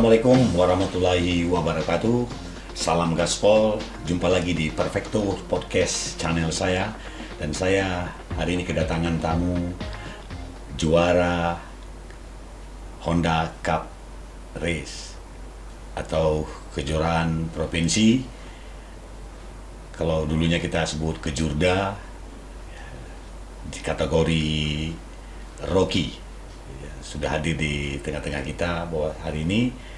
Assalamualaikum warahmatullahi wabarakatuh. Salam gaspol. Jumpa lagi di Perfecto Podcast channel saya. Dan saya hari ini kedatangan tamu juara Honda Cup Race atau kejuaraan provinsi. Kalau dulunya kita sebut kejurda, di kategori Rocky. Sudah hadir di tengah-tengah kita bahwa hari ini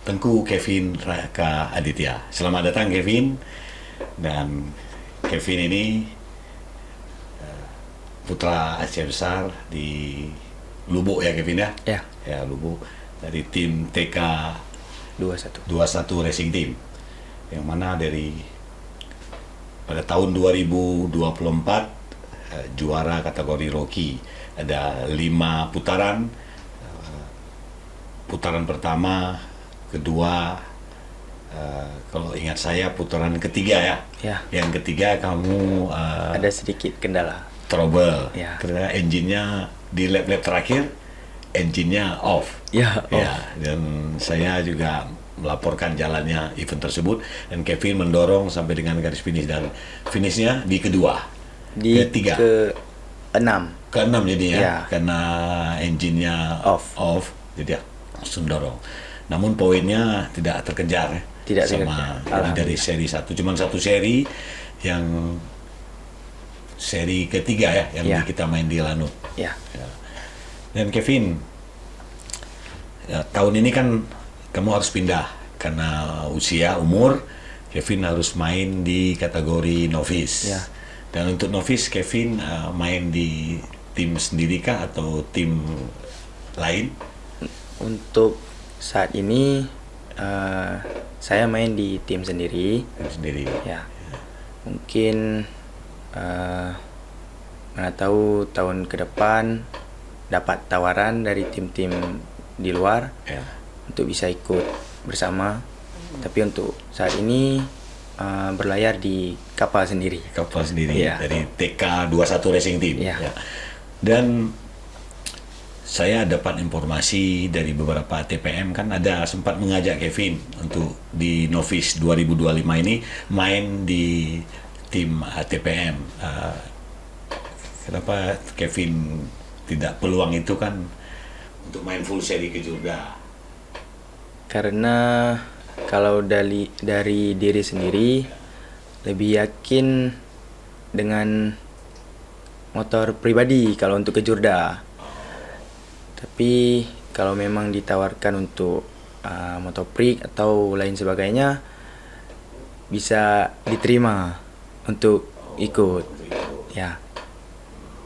Tengku Kevin Raka Aditya. Selamat datang Kevin. Dan Kevin ini putra Aceh Besar di Lubuk ya Kevin ya? Ya Lubuk, dari tim TK 21 Racing Team, yang mana pada tahun 2024 juara kategori Rocky. Ada 5 putaran. Putaran pertama, kedua, kalau ingat saya putaran ketiga ya. Yang ketiga kamu ada sedikit kendala. Trouble. Karena engine-nya di lap-lap terakhir, engine-nya off. Dan saya juga melaporkan jalannya event tersebut, dan Kevin mendorong sampai dengan garis finish, dan finishnya di ketiga. Ke-6 jadinya, karena engine-nya off, jadi langsung dorong. Namun poinnya tidak terkejar sama dari seri 1. Cuman satu seri, yang seri ketiga yang kita main di Lanut. Dan Kevin, tahun ini kan kamu harus pindah karena umur. Kevin harus main di kategori novice. Dan untuk novice, Kevin main di tim sendiri kah atau tim lain? Untuk saat ini saya main di tim sendiri. Mungkin mana tahu tahun ke depan dapat tawaran dari tim-tim di luar untuk bisa ikut bersama. Tapi untuk saat ini berlayar di kapal sendiri. Dari TK 21 Racing Team. Dan saya dapat informasi dari beberapa TPM, kan ada sempat mengajak Kevin untuk di novice 2025 ini main di tim TPM. Kenapa Kevin tidak peluang itu kan untuk main full seri kejurda? Karena kalau dari diri sendiri lebih yakin dengan motor pribadi kalau untuk kejurda. Tapi kalau memang ditawarkan untuk motoprik atau lain sebagainya, bisa diterima untuk ikut.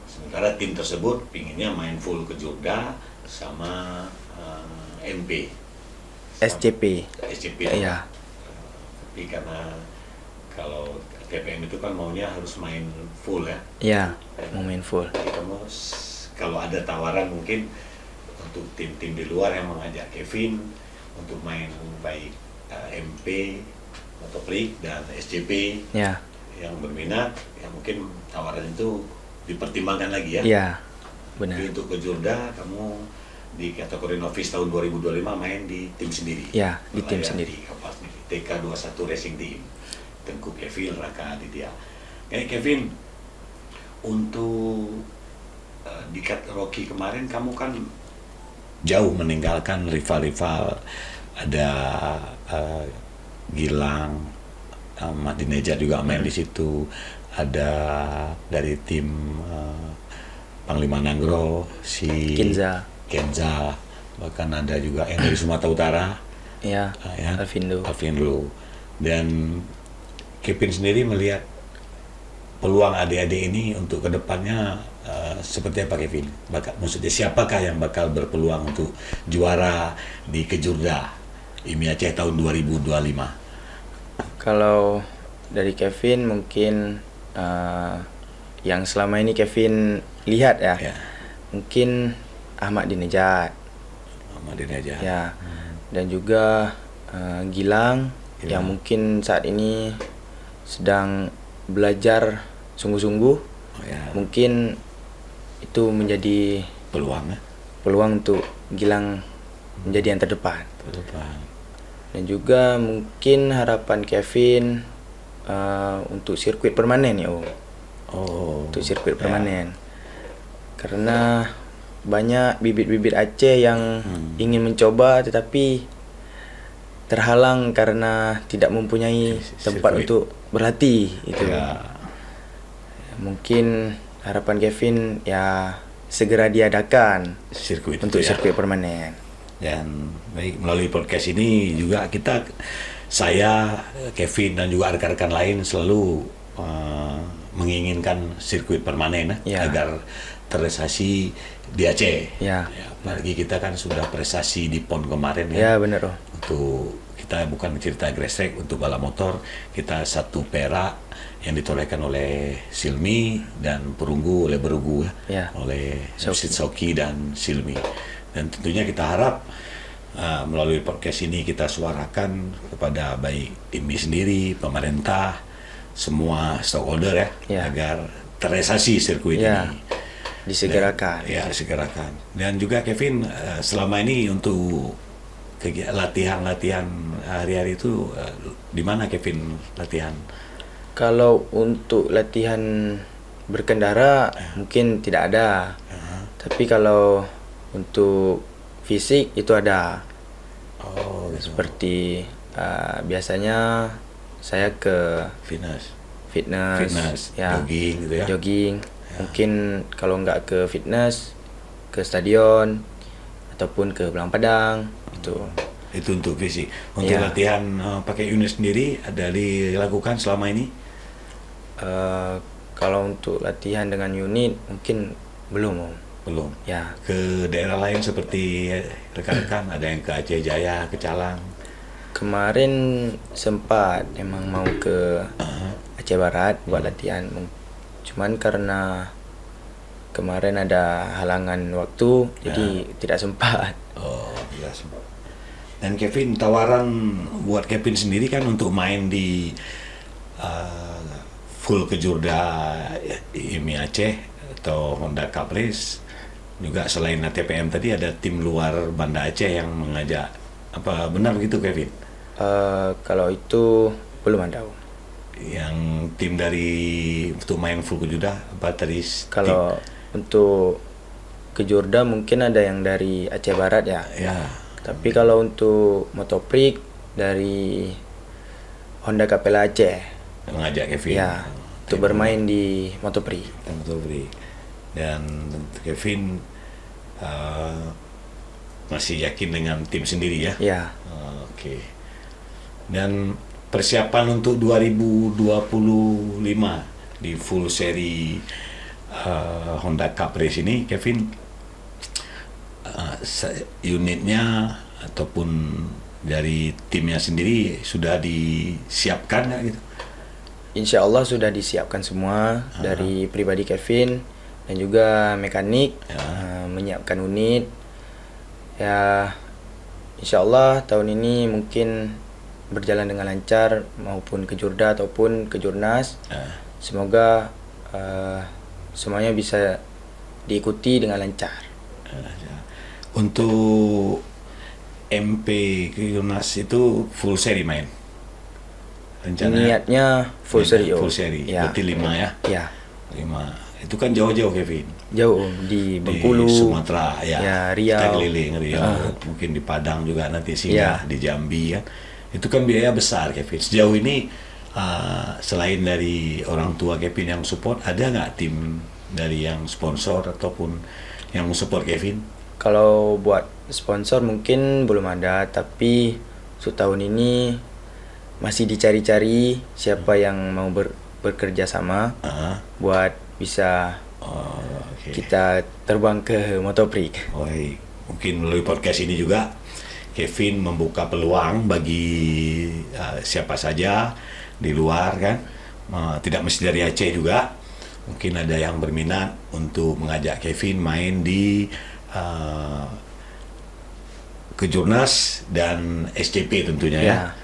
Sementara tim tersebut pinginnya main full kejurda sama MP. SCP. Tapi karena kalau TPM itu kan maunya harus main full ya. Mau main full. Jadi kamu kalau ada tawaran mungkin untuk tim-tim di luar yang mengajak Kevin untuk main baik MP, motoprik dan SCP yang berminat, ya mungkin tawaran itu dipertimbangkan lagi ya. Benar. Jadi untuk kejurda kamu di kategori novice tahun 2025 main di tim sendiri. Di tim sendiri. TK 21 Racing Team. Tengku Kevin Raka Aditya. Kevin, untuk di Rocky kemarin kamu kan jauh meninggalkan rival-rival. Ada Gilang, Madinejad juga main di situ. Ada dari tim Panglima Nanggro, si Kenza, bahkan ada juga yang dari Sumatera Utara, Alvindo. Dan Kevin sendiri melihat peluang adik-adik ini untuk kedepannya seperti apa Kevin? Maksudnya siapakah yang bakal berpeluang untuk juara di kejurda IMI Aceh tahun 2025? Kalau dari Kevin mungkin yang selama ini Kevin lihat mungkin Ahmad Dinejad. Dan juga Gilang yang mungkin saat ini sedang belajar sungguh-sungguh. Mungkin itu menjadi peluang untuk Gilang menjadi yang terdepan. Terdepan. Dan juga mungkin harapan Kevin untuk sirkuit permanen ya Om. Untuk sirkuit permanen. Karena banyak bibit-bibit Aceh yang ingin mencoba tetapi terhalang karena tidak mempunyai tempat untuk berlatih itu. Mungkin harapan Kevin ya segera diadakan sirkuit untuk sirkuit permanen. Dan baik, melalui podcast ini juga saya, Kevin dan juga rekan-rekan lain selalu menginginkan sirkuit permanen agar terrealisasi di Aceh. Apalagi kita kan sudah prestasi di PON kemarin ya. Benar Om. Untuk kita bukan cerita grassroots, untuk balap motor kita 1 perak yang ditorehkan oleh Silmi dan perunggu oleh berunggu oleh Soki dan Silmi. Dan tentunya kita harap melalui podcast ini kita suarakan kepada baik IMI sendiri, pemerintah, semua stakeholder agar terrealisasi sirkuit ini. Disegerakan. Segerakan. Dan juga Kevin, selama ini untuk latihan hari-hari itu di mana Kevin latihan? Kalau untuk latihan berkendara mungkin tidak ada. Tapi kalau untuk fisik itu ada. Gitu. Seperti biasanya saya ke fitness jogging gitu ya. Jogging. Mungkin kalau nggak ke fitness, ke stadion ataupun ke Belang Padang itu. Itu untuk fisik. Untuk latihan pakai unit sendiri ada dilakukan selama ini? Kalau untuk latihan dengan unit mungkin belum. Belum. Ya. Ke daerah lain seperti rekan-rekan ada yang ke Aceh Jaya, ke Calang. Kemarin sempat emang mau ke Aceh Barat buat latihan. Cuman karena kemarin ada halangan waktu jadi tidak sempat. Tidak sempat. Dan Kevin, tawaran buat Kevin sendiri kan untuk main di full kejurda IMI Aceh atau Honda Cup Race. Juga selain ATPM tadi ada tim luar Banda Aceh yang mengajak. Apa benar begitu Kevin? Kalau itu belum ada. Yang tim dari untuk main full kejurda apa tadi? Kalau untuk kejurda mungkin ada yang dari Aceh Barat ya. Tapi kalau untuk motoprik dari Honda Capella Aceh mengajak Kevin untuk bermain di motoprik. Dan Kevin masih yakin dengan tim sendiri ya? Oke. Dan persiapan untuk 2025 di full seri Honda Cup Race ini, Kevin, unitnya ataupun dari timnya sendiri sudah disiapkan nggak gitu? Insya Allah sudah disiapkan semua dari pribadi Kevin dan juga mekanik menyiapkan unit. Ya, insya Allah tahun ini mungkin berjalan dengan lancar maupun kejurda ataupun kejurnas. Semoga semuanya bisa diikuti dengan lancar. Untuk MP kejurnas itu full seri main? Rencana niatnya full seri. Full seri, berarti 5 ya? Ya. 5. Itu kan jauh-jauh Kevin. Jauh di Bengkulu, di Sumatera Riau. Kita keliling Riau, mungkin di Padang juga nanti singgah di Jambi kan. Itu kan biaya besar Kevin. Sejauh ini selain dari orang tua Kevin yang support, ada nggak tim dari yang sponsor ataupun yang support Kevin? Kalau buat sponsor mungkin belum ada, tapi tahun ini masih dicari-cari siapa yang mau bekerja sama buat bisa kita terbang ke motoprik. Mungkin melalui podcast ini juga Kevin membuka peluang bagi siapa saja di luar kan, tidak mesti dari Aceh juga. Mungkin ada yang berminat untuk mengajak Kevin main di Kejurnas dan SCP tentunya ya.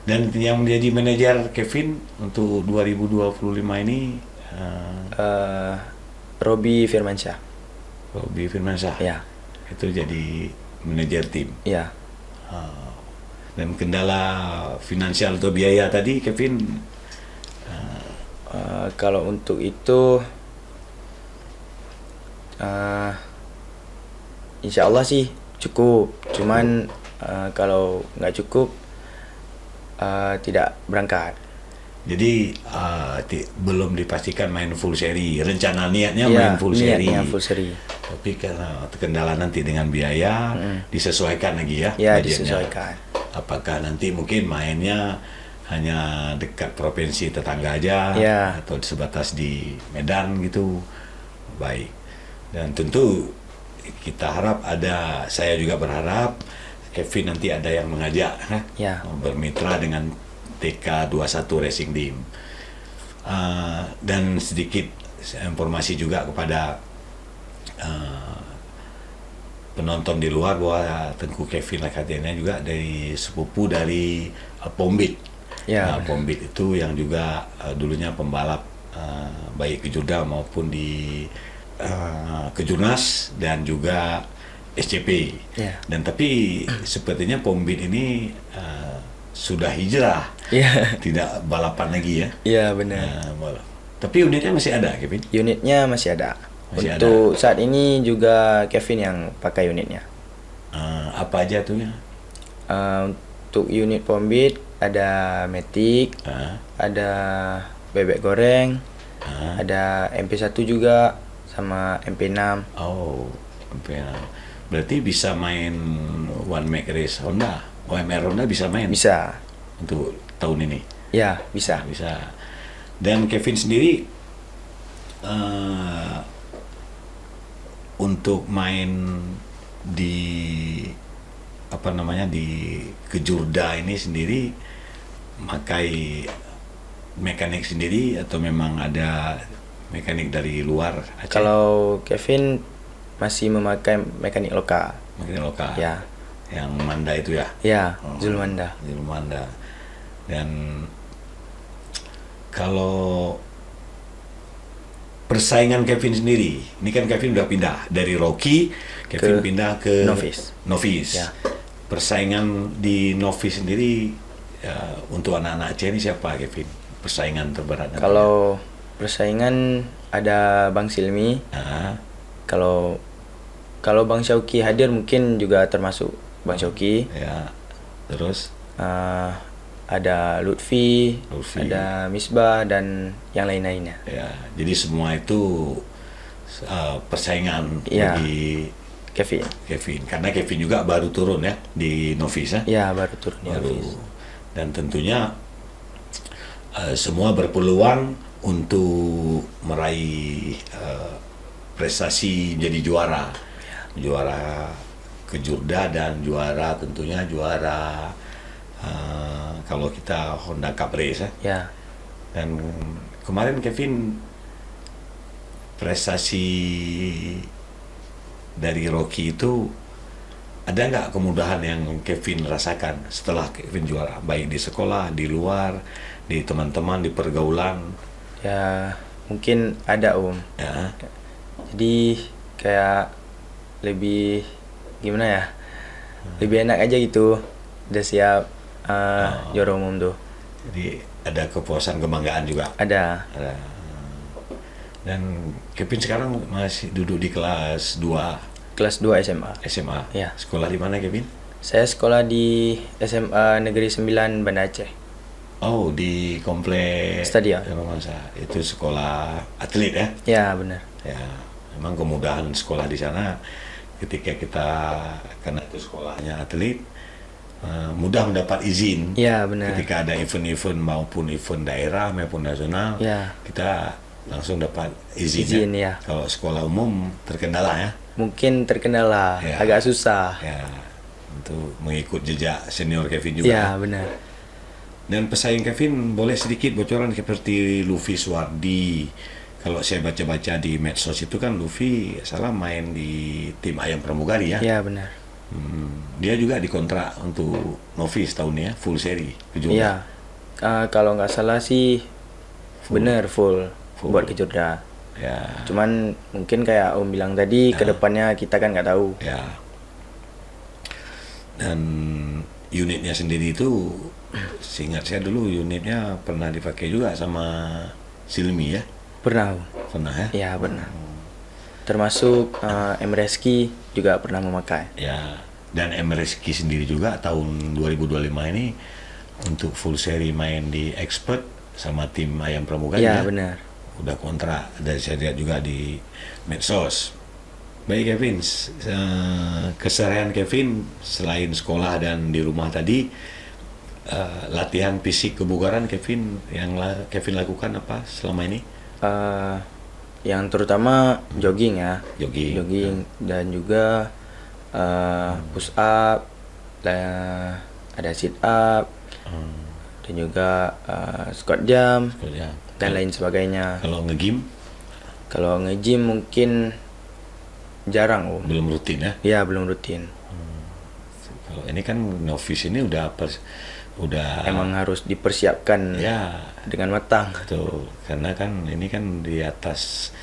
Dan yang menjadi manajer Kevin untuk 2025 ini Robi Firmansyah. Ya. Itu jadi manajer tim. Ya. Dan kendala finansial atau biaya tadi, Kevin? Kalau untuk itu, insya Allah sih cukup. Cuman kalau nggak cukup, tidak berangkat. Jadi belum dipastikan main full seri. Rencana niatnya main full seri. Niatnya full seri. Tapi karena kendala nanti dengan biaya, disesuaikan lagi ya. Ya, budgetnya. disesuaikan. Apakah nanti mungkin mainnya hanya dekat provinsi tetangga aja, atau sebatas di Medan gitu. Baik. Dan tentu kita harap saya juga berharap Kevin nanti ada yang mengajak, bermitra dengan TK21 Racing Team. Dan sedikit informasi juga kepada penonton di luar bahwa Tengku Kevin Lakatiana juga dari sepupu dari Pombit. Pombit itu yang juga dulunya pembalap baik kejurda maupun di kejurnas dan juga SCP. Dan tapi sepertinya Pombit ini sudah hijrah, tidak balapan lagi ya. Iya, benar. Tapi unitnya masih ada, Kevin? Unitnya masih ada. Untuk saat ini juga Kevin yang pakai unitnya. Apa aja tuh ya? Untuk unit Pombit ada Matic, ada bebek goreng, ada MP1 juga, sama MP6. Oh, MP6. Berarti bisa main one make race Honda, OMR Honda bisa main? Bisa. Untuk tahun ini? Ya, bisa. Bisa. Dan Kevin sendiri untuk main di di kejurda ini sendiri pakai mekanik sendiri atau memang ada mekanik dari luar Aceh? Kalau Kevin masih memakai mekanik lokal. Mekanik lokal. Ya. Yang Manda itu ya? Ya, Zulmanda. Zulmanda. Dan kalau persaingan Kevin sendiri, ini kan Kevin udah pindah dari Rocky, Kevin pindah ke Novice. Ya. Persaingan di Novice sendiri untuk anak-anak Aceh ini siapa, Kevin? Persaingan terberat? Kalau persaingan ada Bang Silmi. Kalau Bang Syauki hadir mungkin juga termasuk Bang Syauki. Ya. Terus? Ada Lutfi, ada Misbah dan yang lain-lainnya. Ya, jadi semua itu persaingan bagi Kevin. Karena Kevin juga baru turun ya di Novice. Ya, baru turun di Novice. Dan tentunya semua berpeluang untuk meraih prestasi menjadi juara. Juara kejurda dan tentunya juara kalau kita Honda Cup Race ya. Dan kemarin Kevin prestasi dari Rocky itu ada nggak kemudahan yang Kevin rasakan setelah Kevin juara, baik di sekolah, di luar, di teman-teman, di pergaulan? Ya, mungkin ada ya. Jadi kayak lebih gimana ya, lebih enak aja gitu, udah siap juara umum tuh. Jadi ada kepuasan, kebanggaan juga? Ada. Dan Kevin sekarang masih duduk di kelas 2? Kelas 2 SMA. SMA? Ya. Sekolah di mana, Kevin? Saya sekolah di SMA Negeri 9 Banda Aceh. Oh, di komplek Stadion. Itu sekolah atlet ya? Ya, benar. Ya, memang kemudahan sekolah di sana ketika kita, karena itu sekolahnya atlet, mudah mendapat izin. Ya, benar. Ketika ada event-event maupun event daerah maupun nasional, kita langsung dapat izin ya. Kalau sekolah umum terkendala ya? Mungkin terkendala, agak susah. Ya, untuk mengikut jejak senior Kevin juga. Ya, benar. Dan pesaing Kevin boleh sedikit bocoran seperti Luffy Suwardi. Kalau saya baca-baca di medsos itu kan Luffy main di tim Ayam Pramugari ya? Iya, benar. Dia juga dikontrak untuk Novice tahun ini ya, full seri kejurda. Iya, kalau nggak salah sih benar full buat kejurda. Ya. Cuman mungkin kayak Om bilang tadi, kedepannya kita kan nggak tahu. Ya. Dan unitnya sendiri itu, seingat saya dulu unitnya pernah dipakai juga sama Silmi ya? Pernah. Pernah ya? Ya, pernah. Termasuk Emreski juga pernah memakai. Ya, dan Emreski sendiri juga tahun 2025 ini untuk full seri main di Expert sama tim Ayam Pramuka Ya, ya? benar. Udah kontrak, dan saya lihat juga di medsos. Baik Kevin, keseharian Kevin selain sekolah dan di rumah tadi, latihan fisik kebugaran Kevin yang Kevin lakukan apa selama ini? Yang terutama jogging ya. Jogging. Dan juga push up, ada sit up, dan juga squat jump, dan lain sebagainya. Kalau nge-gym? Kalau nge-gym mungkin jarang Belum rutin ya? Ya, belum rutin. Kalau ini kan novice ini udah Emang harus dipersiapkan ya dengan matang. Betul, karena kan ini kan di atas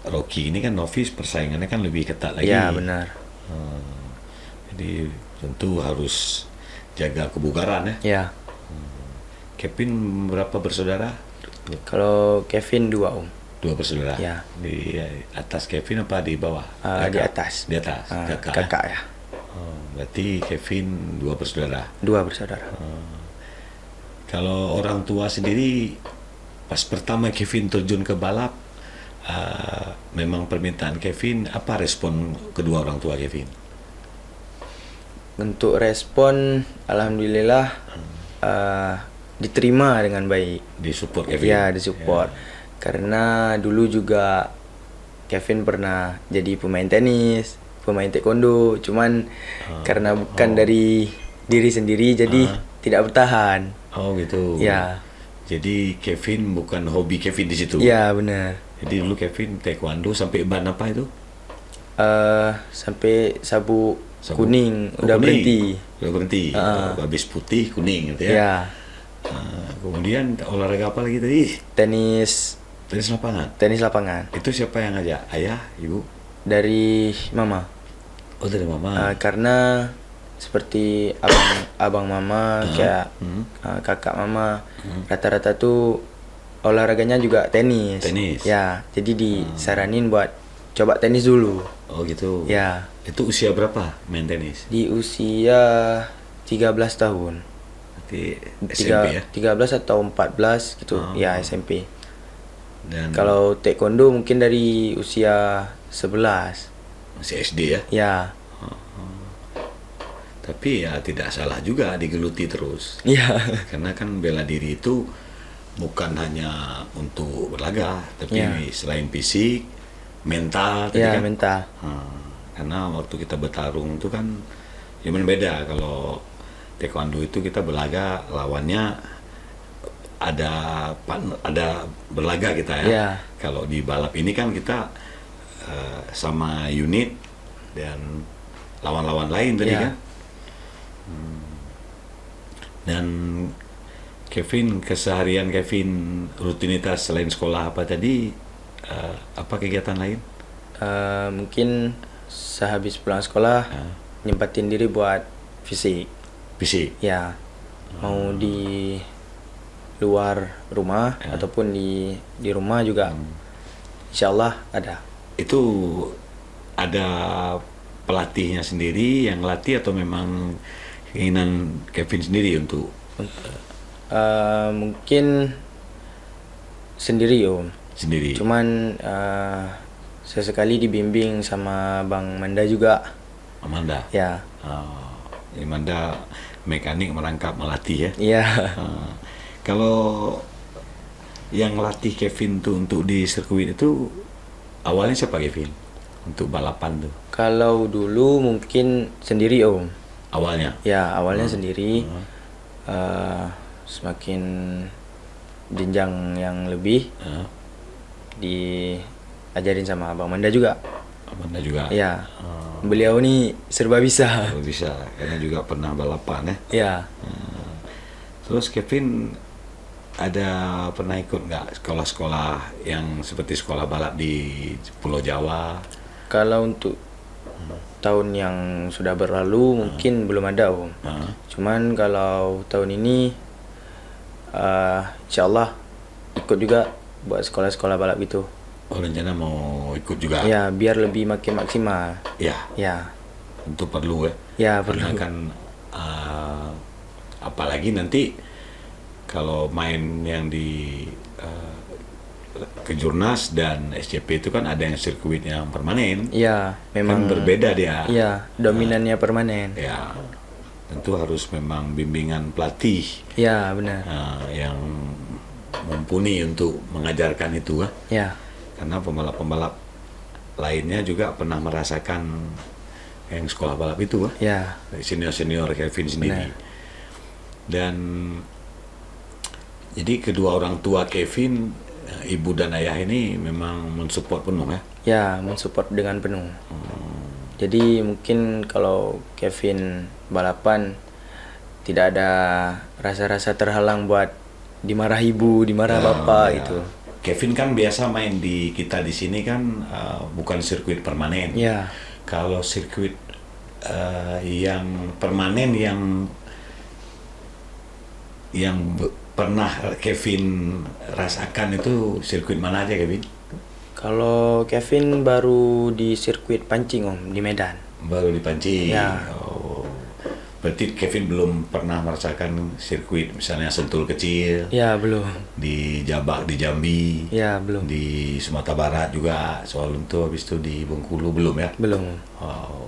Rocky ini kan novice, persaingannya kan lebih ketat lagi. Ya, benar. Jadi tentu harus jaga kebugaran ya. Ya. Kevin berapa bersaudara? Kalau Kevin 2 2 bersaudara. Ya. Di atas Kevin apa di bawah? Di atas. Di atas. Kakak ya. Berarti Kevin 2 bersaudara. 2 bersaudara. Kalau orang tua sendiri pas pertama Kevin terjun ke balap, memang permintaan Kevin, apa respon kedua orang tua Kevin? Untuk respon, alhamdulillah diterima dengan baik. Disupport Kevin? Ya, disupport. Karena dulu juga Kevin pernah jadi pemain tenis, pemain taekwondo, cuman karena bukan dari diri sendiri jadi tidak bertahan. Oh gitu. Ya. Jadi Kevin bukan hobi Kevin di situ. Ya, benar. Jadi dulu Kevin taekwondo sampai ban apa itu? Sampai sabuk kuning, udah kuning. berhenti. Udah berhenti. Habis putih kuning gitu ya. Ya. Kemudian olahraga apa lagi tadi? Tenis lapangan. Itu siapa yang ngajak? Ayah, ibu? Dari mama. Oh, dari mama. Karena seperti abang mama, kayak kakak mama, rata-rata tuh olahraganya juga tenis. Ya, jadi disaranin buat coba tenis dulu. Oh gitu. Ya. Itu usia berapa main tenis? Di usia 13 tahun. Berarti SMP ya? 13 atau 14 gitu. Ya, SMP. Dan kalau taekwondo mungkin dari usia 11. Masih SD ya? Ya. Tapi ya tidak salah juga digeluti terus. Iya. Karena kan bela diri itu bukan hanya untuk berlaga, tapi selain fisik, mental. Iya, mental. Karena waktu kita bertarung itu kan ya beda. Kalau taekwondo itu kita berlaga, lawannya ada berlaga kita ya. Yeah. Kalau di balap ini kan kita sama unit dan lawan-lawan lain tadi kan. Dan Kevin, keseharian Kevin, rutinitas selain sekolah apa tadi, apa kegiatan lain? Mungkin sehabis pulang sekolah nyempatin diri buat fisik. Ya, mau di luar rumah ataupun di rumah juga, insyaallah ada. Itu ada pelatihnya sendiri yang latih atau memang keinginan Kevin sendiri untuk? Mungkin sendiri Sendiri. Cuman sesekali dibimbing sama Bang Manda juga. Amanda. Ya. Manda mekanik merangkap melatih ya. Iya. Kalau yang latih Kevin tuh untuk di sirkuit itu awalnya siapa Kevin untuk balapan tuh? Kalau dulu mungkin sendiri Awalnya? Ya, awalnya sendiri. Semakin jenjang yang lebih diajarin sama Abang Manda juga. Manda juga? Ya. Beliau nih serba bisa. Karena juga pernah balapan ya? Ya. Terus Kevin pernah ikut nggak sekolah-sekolah yang seperti sekolah balap di Pulau Jawa? Kalau untuk tahun yang sudah berlalu mungkin belum ada Om. Cuman kalau tahun ini insyaallah ikut juga buat sekolah-sekolah balap gitu. Oh, rencana mau ikut juga? Ya, biar lebih makin maksimal. Ya. Tentu perlu ya. Ya, Karena perlu. kan apalagi nanti kalau main yang di Kejurnas dan SCP itu kan ada yang sirkuit yang permanen. Ya, memang kan berbeda dia. Ya, dominannya permanen. Ya, tentu harus memang bimbingan pelatih. Ya, benar. Yang mumpuni untuk mengajarkan itu. Ya. Karena pembalap-pembalap lainnya juga pernah merasakan yang sekolah balap itu. Ya. Senior-senior Kevin sendiri. Benar. Dan jadi kedua orang tua Kevin, ibu dan ayah ini memang mensupport penuh ya? Ya, mensupport dengan penuh. Jadi mungkin kalau Kevin balapan tidak ada rasa-rasa terhalang buat dimarah ibu, dimarah bapak gitu. Kevin kan biasa main di kita di sini kan bukan sirkuit permanen. Ya. Kalau sirkuit yang permanen yang pernah Kevin rasakan itu sirkuit mana aja, Kevin? Kalau Kevin baru di sirkuit Pancing Om, di Medan. Baru di Pancing. Ya. Oh. Berarti Kevin belum pernah merasakan sirkuit misalnya Sentul kecil. Ya, belum. Di Jabak di Jambi. Ya, belum. Di Sumatera Barat juga soal itu, habis itu di Bengkulu belum ya? Belum. Oh.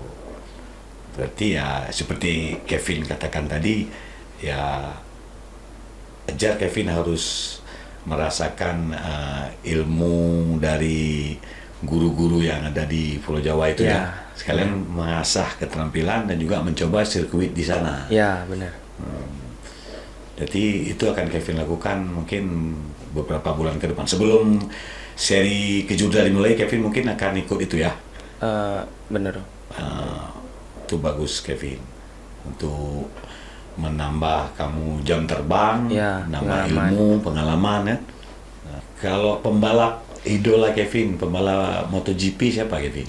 Berarti ya seperti Kevin katakan tadi, ya ajar Kevin harus merasakan ilmu dari guru-guru yang ada di Pulau Jawa itu ya. Sekalian mengasah keterampilan dan juga mencoba sirkuit di sana. Ya, benar. Jadi itu akan Kevin lakukan mungkin beberapa bulan ke depan. Sebelum seri Kejurnas dimulai, Kevin mungkin akan ikut itu ya. Benar. Itu bagus Kevin. Untuk menambah kamu jam terbang, menambah ilmu, pengalaman ya. Nah, kalau pembalap idola Kevin, pembalap MotoGP siapa Kevin?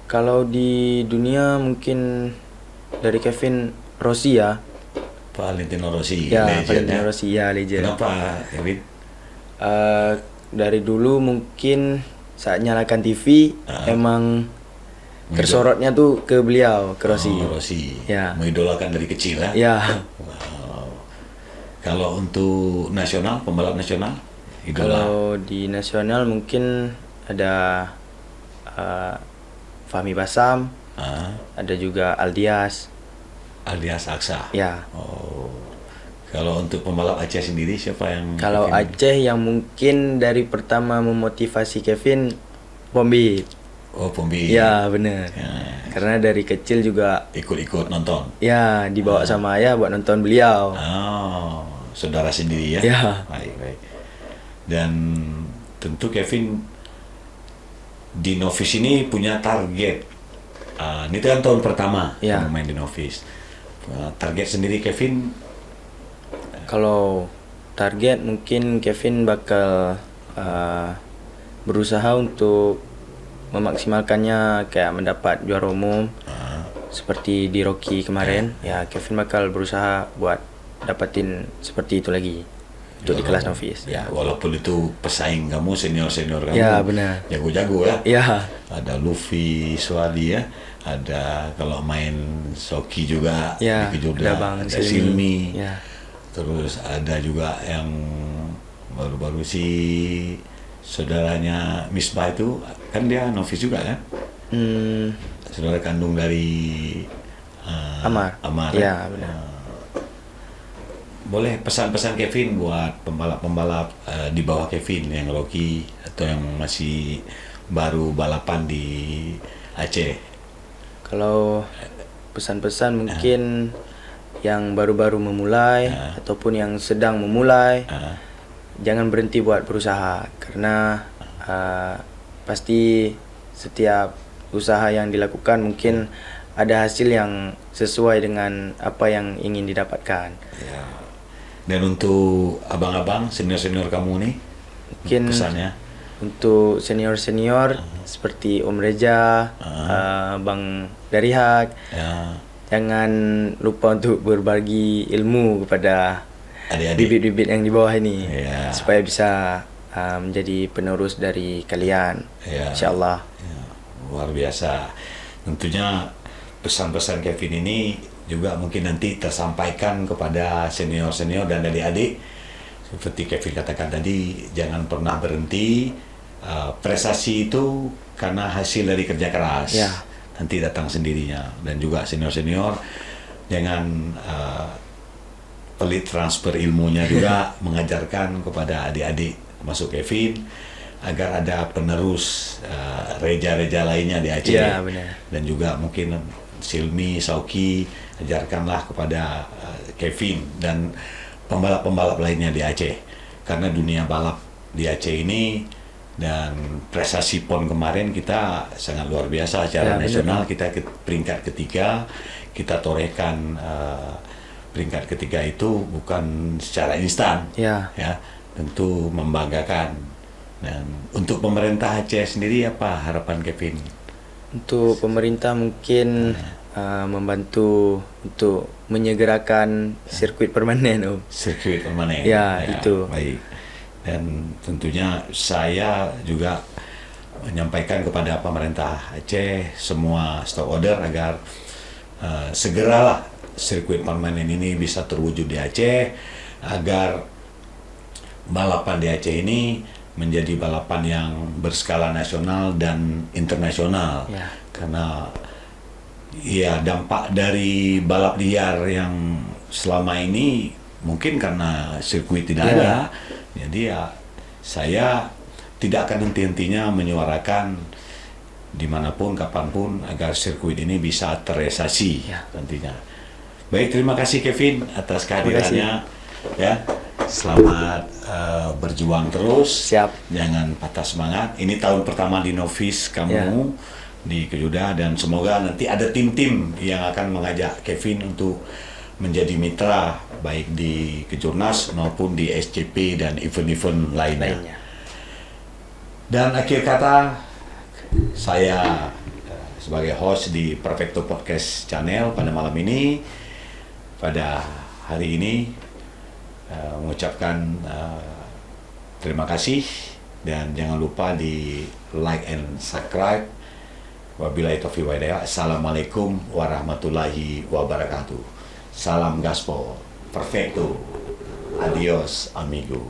Kalau di dunia mungkin dari Kevin Rossi ya. Valentino Rossi, ya, legend Valentino Rossi, ya legend. Kenapa Kevin? Dari dulu mungkin saat nyalakan TV emang tersorotnya tuh ke beliau, ke Rossi. Rossi. Ya. Mengidolakan dari kecil ya? Ya. Wow. Kalau untuk nasional, pembalap nasional? Idola? Kalau di nasional mungkin ada Fahmi Basam, ada juga Aldias Aksa. Ya. Oh. Kalau untuk pembalap Aceh sendiri siapa yang? Kalau Aceh yang mungkin dari pertama memotivasi Kevin, Pombi. Oh, Pombi. Ya, benar. Ya. Karena dari kecil juga ikut-ikut nonton. Ya, dibawa sama ayah buat nonton beliau. Oh, saudara sendiri ya? Ya. Baik. Dan tentu Kevin di novice ini punya target. Ini kan tahun pertama kamu main di novice. Target sendiri Kevin? Kalau target mungkin Kevin bakal berusaha untuk memaksimalkannya, kayak mendapat juara umum seperti di Rocky kemarin. Ya, Kevin bakal berusaha buat dapatin seperti itu lagi untuk di kelas novice. Ya, walaupun itu pesaing kamu, senior kamu. Ya, benar. Jago-jago ya. Ya. Ada Luffy Suadi ya. Ada kalau main Soki juga ya, di Kejurnas, ada Silmi. Ya. Terus ada juga yang baru-baru si saudaranya Misbah itu kan dia novice juga kan? Saudara kandung dari Amar. Ya, benar. Boleh pesan-pesan Kevin buat pembalap-pembalap di bawah Kevin yang Rocky atau yang masih baru balapan di Aceh? Kalau pesan-pesan mungkin yang baru-baru memulai ataupun yang sedang memulai, jangan berhenti buat berusaha, karena pasti setiap usaha yang dilakukan mungkin ada hasil yang sesuai dengan apa yang ingin didapatkan. Ya. Dan untuk abang-abang senior kamu nih, mungkin pesannya? untuk senior-senior seperti Om Reja, Bang Darihak, jangan lupa untuk berbagi ilmu kepada bibit-bibit yang di bawah ini, supaya bisa menjadi penerus dari kalian, insyaallah. Luar biasa. Tentunya pesan-pesan Kevin ini juga mungkin nanti tersampaikan kepada senior-senior dan adik-adik. Seperti Kevin katakan tadi, jangan pernah berhenti. Prestasi itu karena hasil dari kerja keras, nanti datang sendirinya. Dan juga senior-senior jangan pelit transfer ilmunya juga mengajarkan kepada adik-adik masuk Kevin agar ada penerus reja-reja lainnya di Aceh. Benar. Dan juga mungkin Silmi, Sauki, ajarkanlah kepada Kevin dan pembalap-pembalap lainnya di Aceh, karena dunia balap di Aceh ini dan prestasi PON kemarin kita sangat luar biasa secara nasional. Kita ke peringkat ketiga, kita torehkan peringkat ketiga itu bukan secara instan, ya tentu membanggakan. Dan untuk pemerintah Aceh sendiri apa harapan Kevin? Untuk pemerintah mungkin membantu untuk menyegerakan sirkuit permanen, Om. Sirkuit permanen. Itu. Baik. Dan tentunya saya juga menyampaikan kepada pemerintah Aceh semua stakeholder agar segeralah sirkuit permanen ini bisa terwujud di Aceh, agar balapan di Aceh ini menjadi balapan yang berskala nasional dan internasional. Karena dampak dari balap liar yang selama ini mungkin karena sirkuit tidak ada. Jadi saya tidak akan henti-hentinya menyuarakan dimanapun, kapanpun agar sirkuit ini bisa terrealisasi nantinya. Baik, terima kasih Kevin atas kehadirannya. Selamat berjuang terus. Jangan patah semangat. Ini tahun pertama di novice kamu di Kejuda, dan semoga nanti ada tim-tim yang akan mengajak Kevin untuk menjadi mitra baik di Kejurnas maupun di SCP dan event-event lainnya. Dan akhir kata, saya sebagai host di Perfecto Podcast Channel pada malam ini, pada hari ini mengucapkan terima kasih, dan jangan lupa di like and subscribe. Wabillahi taufiq wal hidayah. Assalamualaikum warahmatullahi wabarakatuh. Salam gaspol. Perfecto. Adios amigo.